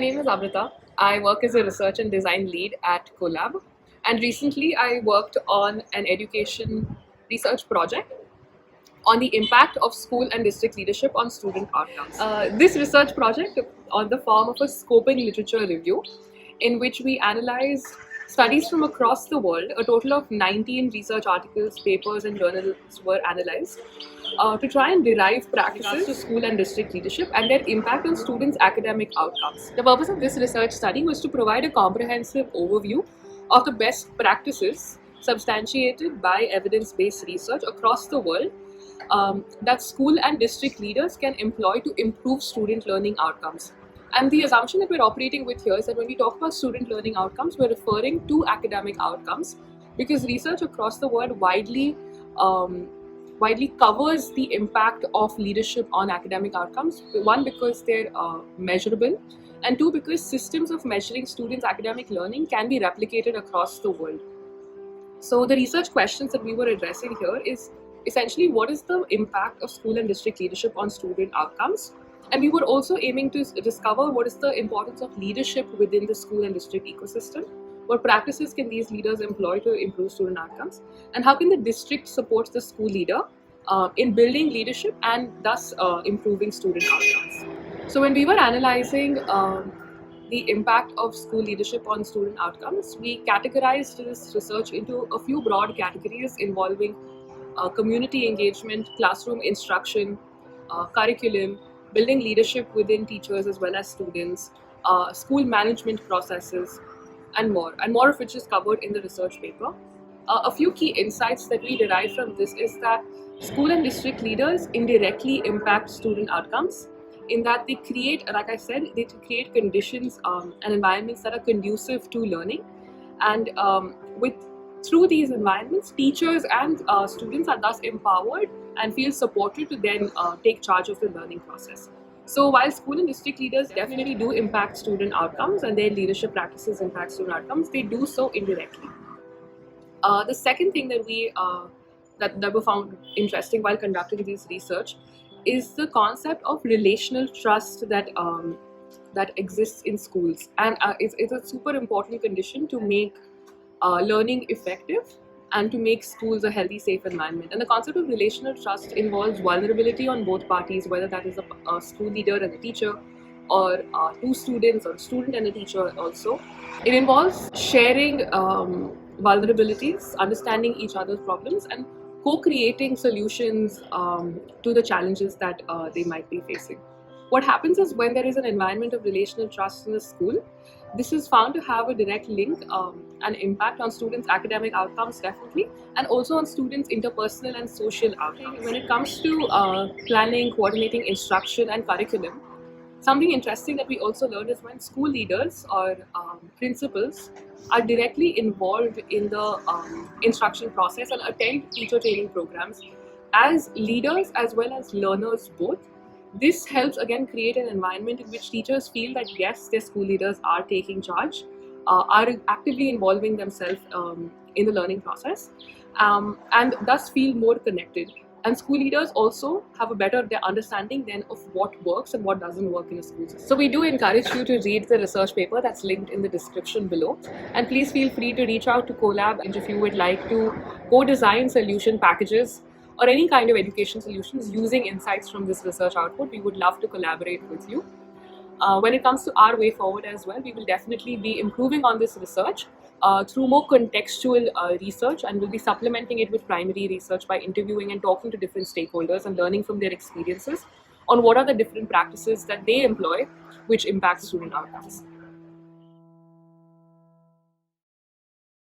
name is Amrita. I work as a research and design lead at CoLab. And recently I worked on an education research project on the impact of school and district leadership on student outcomes. This research project on the form of a scoping literature review in which we analyzed studies from across the world. A total of 19 research articles, papers and journals were analyzed to try and derive practices to school and district leadership and their impact on students' academic outcomes. The purpose of this research study was to provide a comprehensive overview of the best practices substantiated by evidence-based research across the world that school and district leaders can employ to improve student learning outcomes. And the assumption that we're operating with here is that when we talk about student learning outcomes, we're referring to academic outcomes because research across the world widely covers the impact of leadership on academic outcomes. One, because they're measurable, and two, because systems of measuring students' academic learning can be replicated across the world. So the research questions that we were addressing here is essentially what is the impact of school and district leadership on student outcomes, and we were also aiming to discover what is the importance of leadership within the school and district ecosystem. What practices can these leaders employ to improve student outcomes, and how can the district support the school leader in building leadership and thus improving student outcomes. So when we were analyzing the impact of school leadership on student outcomes, we categorized this research into a few broad categories involving community engagement, classroom instruction, curriculum, building leadership within teachers as well as students, school management processes, and more of which is covered in the research paper. A few key insights that we derive from this is that school and district leaders indirectly impact student outcomes in that they create, like I said, they create conditions and environments that are conducive to learning. And through these environments, teachers and students are thus empowered and feel supported to then take charge of the learning process. So while school and district leaders definitely do impact student outcomes and their leadership practices impact student outcomes, they do so indirectly. The second thing that we found interesting while conducting this research is the concept of relational trust that exists in schools, and it's a super important condition to make learning effective and to make schools a healthy, safe environment. And the concept of relational trust involves vulnerability on both parties, whether that is a school leader and a teacher, or two students, or a student and a teacher also. It involves sharing vulnerabilities, understanding each other's problems, and co-creating solutions to the challenges that they might be facing. What happens is when there is an environment of relational trust in a school, this is found to have a direct link and impact on students' academic outcomes definitely, and also on students' interpersonal and social outcomes. When it comes to planning, coordinating instruction and curriculum, something interesting that we also learned is when school leaders or principals are directly involved in the instruction process and attend teacher training programs as leaders as well as learners both. This helps again create an environment in which teachers feel that yes, their school leaders are taking charge, are actively involving themselves in the learning process, and thus feel more connected. And school leaders also have a better understanding then of what works and what doesn't work in a school system. So we do encourage you to read the research paper that's linked in the description below. And please feel free to reach out to CoLab if you would like to co-design solution packages or any kind of education solutions using insights from this research output. We would love to collaborate with you. When it comes to our way forward as well, we will definitely be improving on this research through more contextual research, and we'll be supplementing it with primary research by interviewing and talking to different stakeholders and learning from their experiences on what are the different practices that they employ which impact student outcomes.